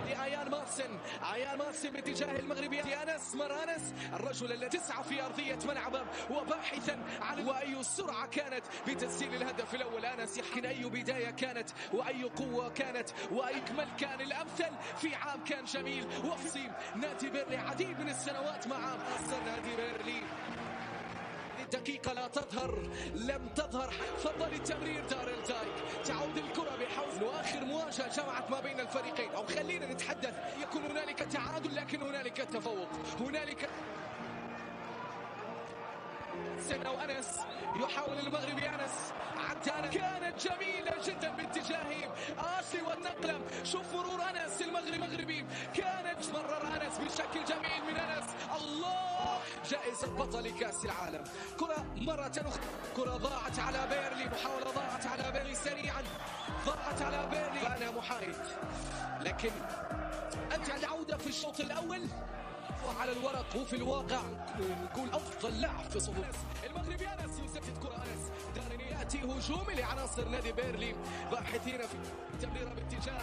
لآيان مارسن باتجاه المغربي أنس مرانس، الرجل الذي تسعى في أرضية ملعبه وباحثا عن وأي سرعة كانت بتسجيل الهدف الأول. أنس يحكي أي بداية كانت وأي قوة كانت وأي إكمال كان الأمثل في عام كان جميل وفصيل نادي بيرلي عديد من السنوات مع نادي بيرلي. دقيقة لا تظهر، لم تظهر، فضل التمرير داريل دايك، تعود الكرة بحوز وآخر مواجهة جمعت ما بين الفريقين، أو خلينا نتحدث يكون هنالك تعادل لكن هنالك تفوق، هنالك سنة وأنس يحاول المغربي أنس عدانا كانت جميلة جدا باتجاه آسي والنقلة. شوف مرور أنس المغربي كانت مرر أنس بشكل جميل من أنس. الله، جائزة بطل كأس العالم. كرة مرة أخرى، كرة ضاعت على بيرلي، محاولة ضاعت على بيرلي سريعا، ضاعت على بيرلي. أنا محايد لكن أنت العودة في الشوط الأول على الورق وفي الواقع نقول أفضل لاعب في صفوف المغربي. أنس يسدد كرة، أنس دارين يأتي هجومي لعناصر نادي بيرلي باحثين في تمريرة باتجاه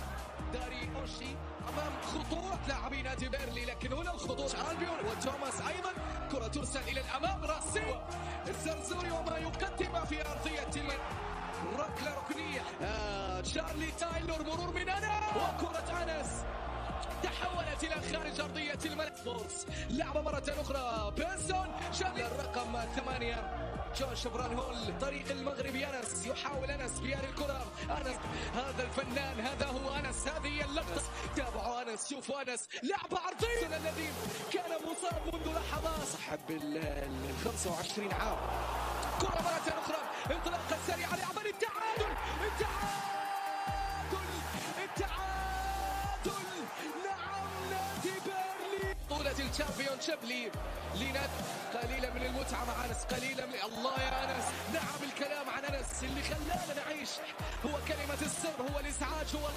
داري أوشي أمام خطورة لاعبي نادي بيرلي، لكن هنا الخطورة ألبيون وتوماس أيضا. كرة ترسل إلى الأمام، راسي الزرزوري وما يقدم في أرضية ركلة ركنية. تشارلي تايلور، مرور من أنس وكرة أنس تحولت إلى خارج أرضية الملعب. فورس لعبة مرة أخرى، بنسون شامل الرقم 8 جوش بران هول. طريق المغربي أنس، يحاول أنس بيار الكرة. أنس هذا الفنان، هذا هو أنس، هذه هي اللقطة. تابعوا أنس، شوفوا أنس، لعبة عرضية الذي كان مصاب منذ لحظات، صاحب ال 25 عام. كرة مرة أخرى، انطلاقة سريعة، لعبة للتعادل، بطولة الشامبيون شيب لنادي. قليلا من المتعة مع أنس، قليلا من الله يا أنس. نعم، الكلام عن أنس اللي خلانا نعيش هو كلمة السر، هو الإزعاج، هو